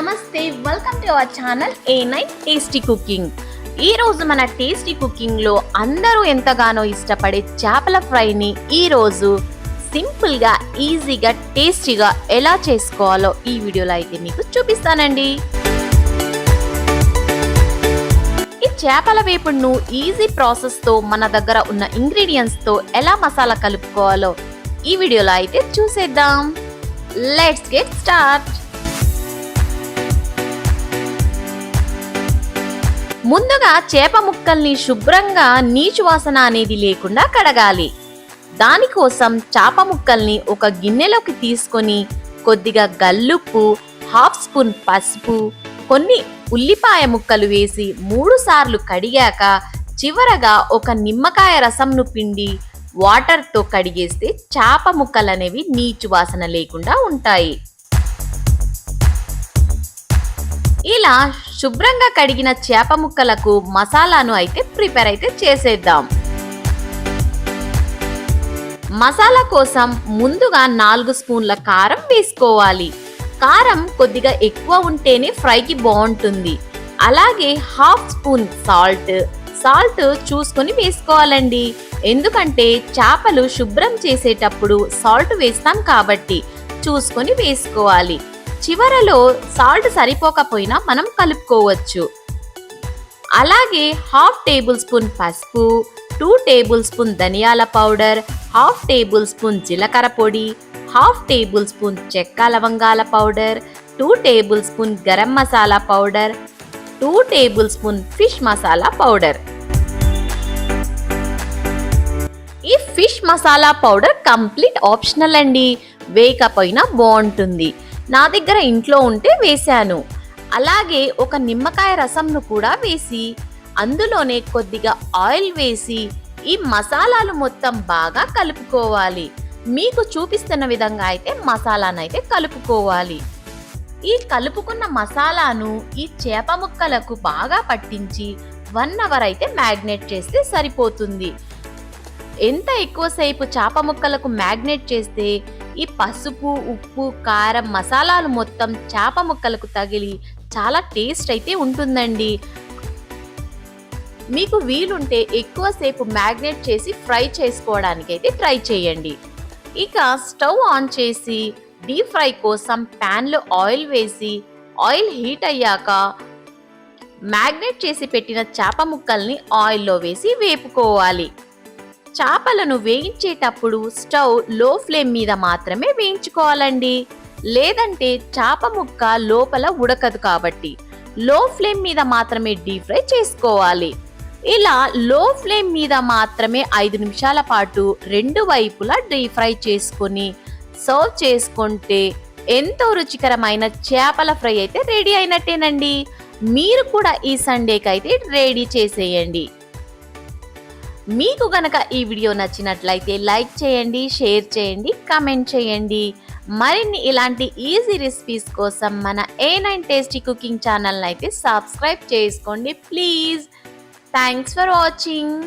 నమస్తే, welcome to our channel A9 tasty cooking. ఈ రోజు మన టేస్టీ కుకింగ్ లో అందరూ ఎంతగానో ఇష్టపడే చేపల ఫ్రైని ఈ రోజు సింపుల్ గా ఈజీగా టేస్టీగా ఎలా చేసుకోవాలో ఈ వీడియోలో అయితే మీకు చూపిస్తానండి. ఈ చేపల వేపుడును ఈజీ ప్రాసెస్ తో మన దగ్గర ఉన్న ఇంగ్రీడియంట్స్ తో ఎలా మసాలా కలుపుకోవాలో ఈ వీడియోలో అయితే చూసేద్దాం. Let's get start. ముందుగా చేప ముక్కల్ని శుభ్రంగా నీచు వాసన అనేది లేకుండా కడగాలి. దానికోసం చేప ముక్కల్ని ఒక గిన్నెలోకి తీసుకొని కొద్దిగా గల్లుప్పు, హాఫ్ స్పూన్ పసుపు, కొన్ని ఉల్లిపాయ ముక్కలు వేసి 3 సార్లు కడిగాక చివరగా ఒక నిమ్మకాయ రసంను పిండి వాటర్తో కడిగేస్తే చేప ముక్కలు అనేవి నీచు వాసన లేకుండా ఉంటాయి. ఇలా శుభ్రంగా కడిగిన చేప ముక్కలకు మసాలాను అయితే ప్రిపేర్ అయితే చేసేద్దాం. మసాలా కోసం ముందుగా 4 స్పూన్ల కారం వేసుకోవాలి. కారం కొద్దిగా ఎక్కువ ఉంటేనే ఫ్రైకి బాగుంటుంది. అలాగే హాఫ్ స్పూన్ సాల్ట్ చూసుకొని వేసుకోవాలండి. ఎందుకంటే చేపలు శుభ్రం చేసేటప్పుడు సాల్ట్ వేస్తాం కాబట్టి చూసుకొని వేసుకోవాలి. చివరలో సాల్ట్ సరిపోకపోయినా మనం కలుపుకోవచ్చు. అలాగే హాఫ్ టేబుల్ స్పూన్ పసుపు, 2 టేబుల్ స్పూన్ ధనియాల పౌడర్, హాఫ్ టేబుల్ స్పూన్ జీలకర్ర పొడి, హాఫ్ టేబుల్ స్పూన్ చెక్క లవంగాల powder, 2 table spoon garam masala powder, 2 table spoon fish masala powder. ఈ fish masala powder complete optional అండి, వేయకపోయినా బాగుంటుంది. నా దగ్గర ఇంట్లో ఉంటే వేశాను. అలాగే ఒక నిమ్మకాయ రసంను కూడా వేసి అందులోనే కొద్దిగా ఆయిల్ వేసి ఈ మసాలాలు మొత్తం బాగా కలుపుకోవాలి. మీకు చూపిస్తున్న విధంగా అయితే మసాలాను అయితే కలుపుకోవాలి. ఈ కలుపుకున్న మసాలాను ఈ చేప ముక్కలకు బాగా పట్టించి 1 అవర్ అయితే మ్యాగ్నేట్ చేస్తే సరిపోతుంది. ఎంత ఎక్కువసేపు చేప ముక్కలకు మ్యాగ్నేట్ చేస్తే ఈ పసుపు, ఉప్పు, కారం, మసాలాలు మొత్తం చేప ముక్కలకు తగిలి చాలా టేస్ట్ అయితే ఉంటుందండి. మీకు వీలుంటే ఎక్కువసేపు మ్యాగ్నేట్ చేసి ఫ్రై చేసుకోవడానికి అయితే ట్రై చేయండి. ఇక స్టవ్ ఆన్ చేసి డీప్ ఫ్రై కోసం ప్యాన్లో ఆయిల్ వేసి ఆయిల్ హీట్ అయ్యాక మ్యాగ్నేట్ చేసి పెట్టిన చేప ముక్కల్ని ఆయిల్లో వేసి వేపుకోవాలి. చేపలను వేయించేటప్పుడు స్టవ్ లో ఫ్లేమ్ మీద మాత్రమే వేయించుకోవాలండి. లేదంటే చేప ముక్క లోపల ఉడకదు కాబట్టి లో ఫ్లేమ్ మీద మాత్రమే డీప్ ఫ్రై చేసుకోవాలి. ఇలా లో ఫ్లేమ్ మీద మాత్రమే 5 నిమిషాల పాటు 2 వైపులా డీప్ ఫ్రై చేసుకొని సర్వ్ చేసుకుంటే ఎంతో రుచికరమైన చేపల ఫ్రై అయితే రెడీ అయినట్టేనండి. మీరు కూడా ఈ సండేకి అయితే రెడీ చేసేయండి. మీకు గనక ఈ వీడియో నచ్చినట్లయితే లైక్ చేయండి, షేర్ చేయండి, కామెంట్ చేయండి. మరిన్ని ఇలాంటి ఈజీ రెసిపీస్ కోసం మన A9 టేస్టీ కుకింగ్ ఛానల్ అయితే సబ్స్క్రైబ్ చేసుకోండి ప్లీజ్. Thanks for watching.